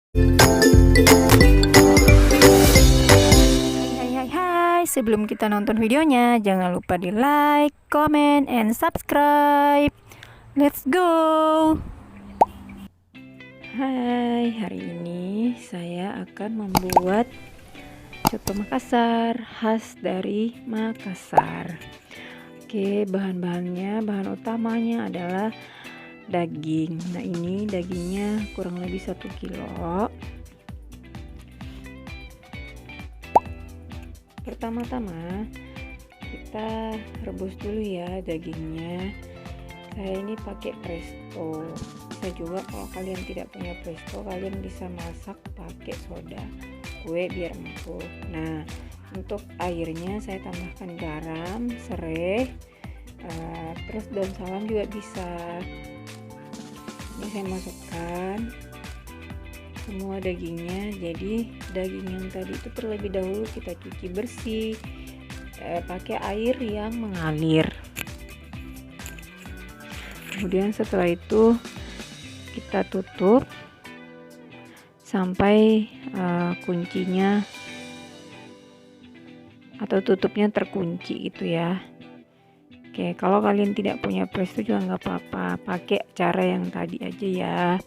Hai, sebelum kita nonton videonya, jangan lupa di like, comment, and subscribe. Let's go! Hai, hari ini saya akan membuat coto Makassar khas dari Makassar. Oke, bahan-bahannya, bahan utamanya adalah daging. Nah, ini dagingnya kurang lebih 1 kilo. Pertama-tama kita rebus dulu ya dagingnya. Saya ini pakai presto. Bisa juga kalau kalian tidak punya presto, kalian bisa masak pakai soda kue biar empuk. Nah, untuk airnya saya tambahkan garam, serai, terus daun salam juga bisa. Ini saya masukkan semua dagingnya. Jadi daging yang tadi itu terlebih dahulu kita cuci bersih pakai air yang mengalir. Kemudian setelah itu kita tutup sampai kuncinya atau tutupnya terkunci gitu ya. Oke, kalau kalian tidak punya presto juga nggak apa-apa, pakai cara yang tadi aja ya.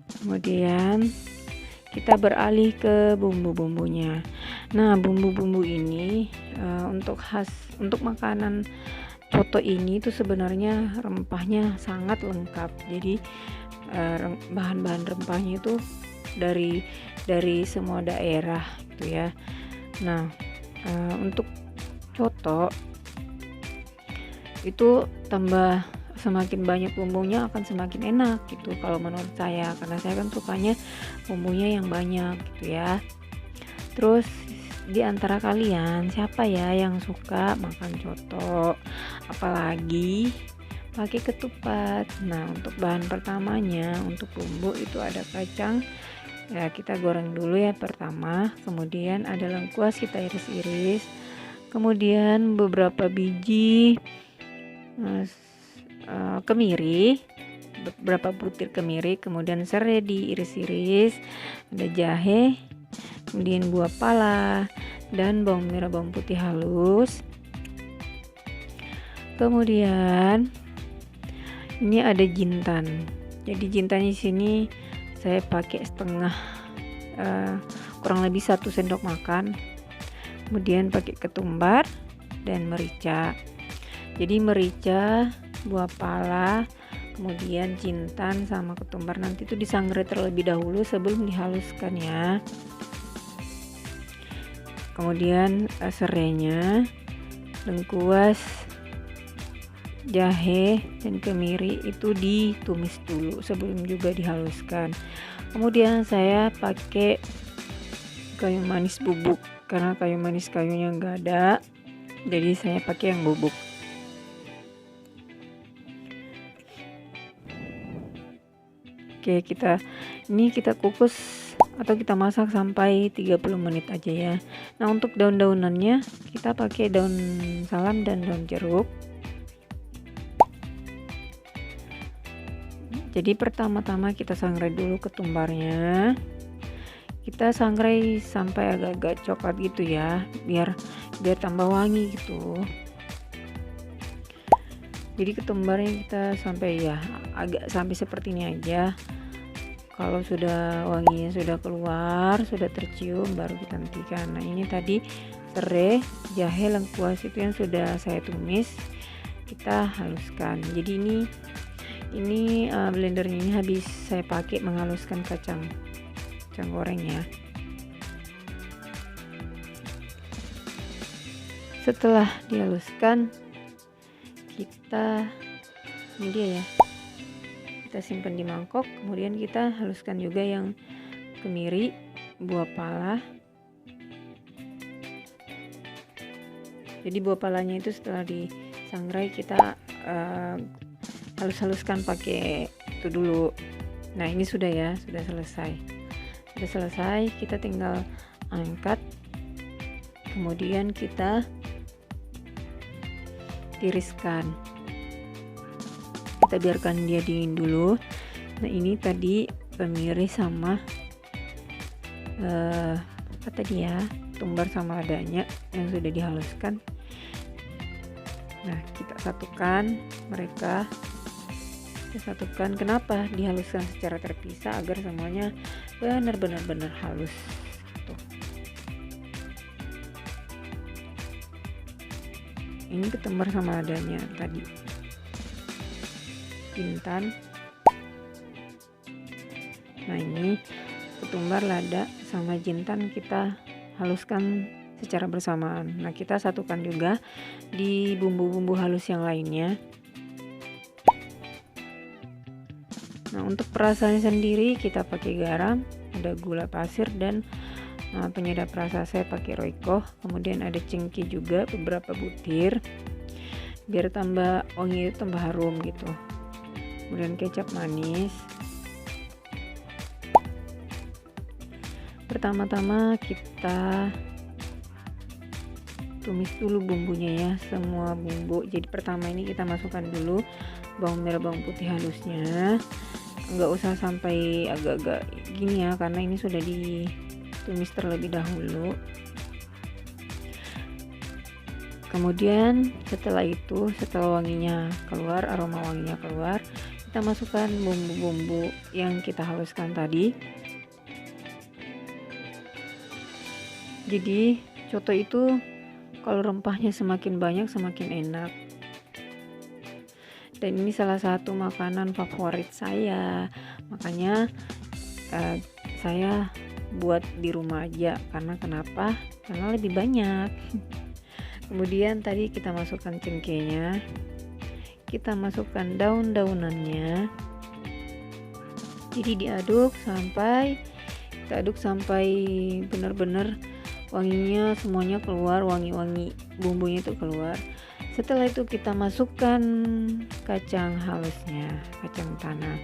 Kemudian kita beralih ke bumbu-bumbunya. Nah, bumbu-bumbu ini untuk makanan coto ini tuh sebenarnya rempahnya sangat lengkap. Jadi bahan-bahan rempahnya itu dari semua daerah gitu ya. Nah, untuk coto itu semakin banyak bumbunya akan semakin enak gitu kalau menurut saya, karena saya kan sukanya bumbunya yang banyak gitu ya. Terus di antara kalian siapa ya yang suka makan coto apalagi pakai ketupat? Nah, untuk bahan pertamanya untuk bumbu itu ada kacang ya, kita goreng dulu ya pertama. Kemudian ada lengkuas, kita iris-iris. Kemudian beberapa biji kemiri, beberapa butir kemiri, kemudian serai diiris-iris, ada jahe, kemudian buah pala dan bawang merah, bawang putih halus. Kemudian ini ada jintan. Jadi jintannya di sini saya pakai setengah, kurang lebih 1 sendok makan. Kemudian pakai ketumbar dan merica. Jadi merica, buah pala, kemudian jintan sama ketumbar nanti itu disangrai terlebih dahulu sebelum dihaluskan ya. Kemudian serainya, lengkuas, jahe dan kemiri itu ditumis dulu sebelum juga dihaluskan. Kemudian saya pakai kayu manis bubuk karena kayu manis kayunya enggak ada, jadi saya pakai yang bubuk. Oke, kita kukus atau kita masak sampai 30 menit aja ya. Nah, untuk daun-daunannya kita pakai daun salam dan daun jeruk. Jadi pertama-tama kita sangrai dulu ketumbarnya. Kita sangrai sampai agak-agak coklat gitu ya, biar tambah wangi gitu. Jadi ketumbarnya kita sampai ya agak sampai seperti ini aja. Kalau sudah wanginya sudah keluar, sudah tercium, baru kita hentikan. Nah, ini tadi serai, jahe, lengkuas itu yang sudah saya tumis, kita haluskan. Jadi ini blendernya ini habis saya pakai menghaluskan kacang goreng ya. Setelah dihaluskan, ini dia ya, kita simpan di mangkok. Kemudian kita haluskan juga yang kemiri, buah pala. Jadi buah palanya itu setelah disangrai kita halus-haluskan pakai itu dulu. Nah, ini sudah ya, sudah selesai, kita tinggal angkat, kemudian kita tiriskan, kita biarkan dia dingin dulu. Nah, ini tadi kemiri sama apa tadi ya, tumbar sama ladanya yang sudah dihaluskan. Nah, kita satukan mereka, kita satukan. Kenapa dihaluskan secara terpisah? Agar semuanya benar-benar halus gitu. Ini ketumbar sama ladanya tadi, jintan. Nah, ini ketumbar, lada sama jintan kita haluskan secara bersamaan. Nah, kita satukan juga di bumbu-bumbu halus yang lainnya. Nah, untuk perasannya sendiri kita pakai garam, ada gula pasir, dan penyedap rasa saya pakai Royco. Kemudian ada cengkeh juga beberapa butir biar tambah wangi, tambah harum gitu. Kemudian kecap manis. Pertama-tama kita tumis dulu bumbunya ya, semua bumbu. Jadi pertama ini kita masukkan dulu bawang merah, bawang putih halusnya. Nggak usah sampai agak-agak gini ya, karena ini sudah ditumis terlebih dahulu. Kemudian setelah itu, setelah wanginya keluar, aroma wanginya keluar, kita masukkan bumbu-bumbu yang kita haluskan tadi. Jadi coto itu kalau rempahnya semakin banyak semakin enak. Dan ini salah satu makanan favorit saya. Makanya saya buat di rumah aja. Karena kenapa? Karena lebih banyak. Kemudian tadi kita masukkan cengkehnya. Kita masukkan daun-daunannya. Jadi diaduk sampai benar-benar wanginya semuanya keluar, wangi-wangi bumbunya itu keluar. Setelah itu kita masukkan kacang halusnya, kacang tanah.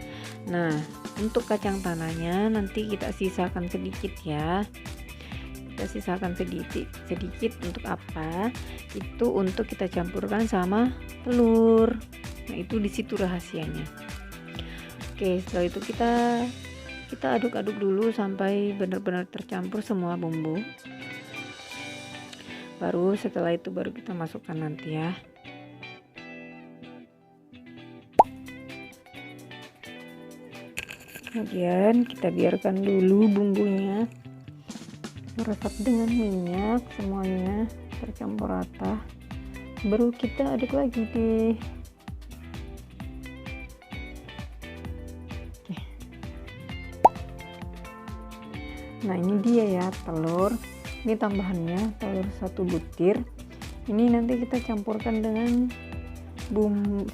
Nah, untuk kacang tanahnya nanti kita sisakan sedikit ya. Kita sisakan sedikit untuk apa? Itu untuk kita campurkan sama telur. Nah, itu di situ rahasianya. Oke, setelah itu kita aduk-aduk dulu sampai benar-benar tercampur semua bumbu. Baru setelah itu baru kita masukkan nanti ya. Kemudian kita biarkan dulu bumbunya meresap dengan minyak, semuanya tercampur rata. Baru kita aduk lagi deh. Oke. Nah, ini dia ya telur. Ini tambahannya telur 1 butir. Ini nanti kita campurkan dengan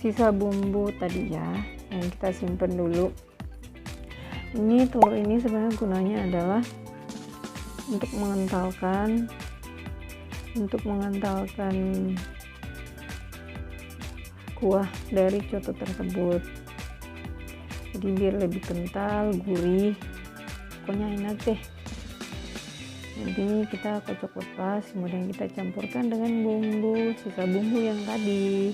sisa bumbu tadi ya, yang kita simpan dulu. Ini telur ini sebenarnya gunanya adalah untuk mengentalkan kuah dari coto tersebut. Jadi biar lebih kental, gurih, pokoknya enak deh. Nanti kita kocok lepas, kemudian kita campurkan dengan sisa bumbu yang tadi.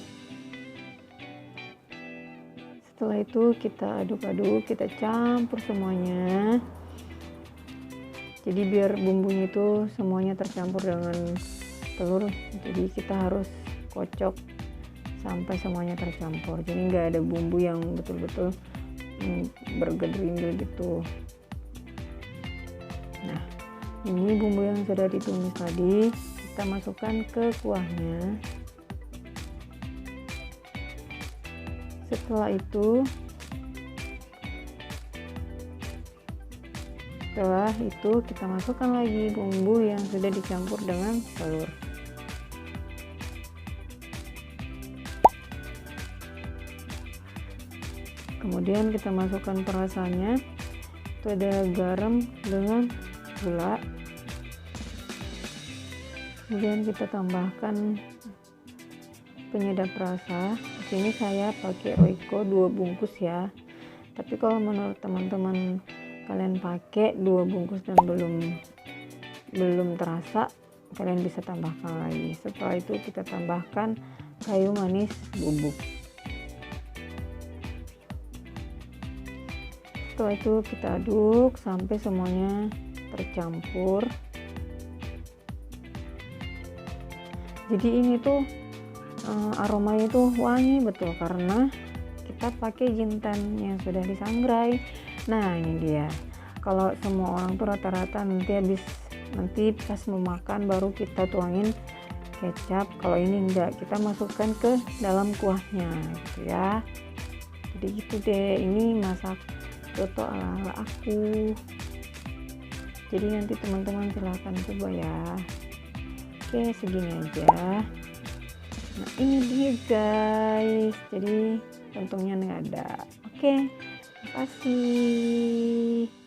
Setelah itu kita aduk-aduk, kita campur semuanya. Jadi biar bumbunya itu semuanya tercampur dengan telur, jadi kita harus kocok sampai semuanya tercampur. Jadi nggak ada bumbu yang betul-betul bergerindil gitu. Nah, ini bumbu yang sudah ditumis tadi kita masukkan ke kuahnya. Setelah itu kita masukkan lagi bumbu yang sudah dicampur dengan telur. Kemudian kita masukkan perasannya. Itu ada garam dengan gula. Kemudian kita tambahkan penyedap rasa. Di sini saya pakai Royco 2 bungkus ya. Tapi kalau menurut teman-teman kalian pakai 2 bungkus dan belum terasa, kalian bisa tambahkan lagi. Setelah itu kita tambahkan kayu manis bubuk. setelah itu kita aduk sampai semuanya tercampur. Jadi ini tuh aromanya tuh wangi betul karena kita pakai jintan yang sudah disangrai. Nah ini dia, kalau semua orang tuh rata-rata nanti pas mau makan baru kita tuangin kecap. Kalau ini enggak, kita masukkan ke dalam kuahnya gitu ya. Jadi gitu deh, ini masak soto ala-ala aku. Jadi nanti teman-teman silahkan coba ya. Oke, segini aja. Nah ini dia guys, jadi untungnya nggak ada. Oke, terima kasih.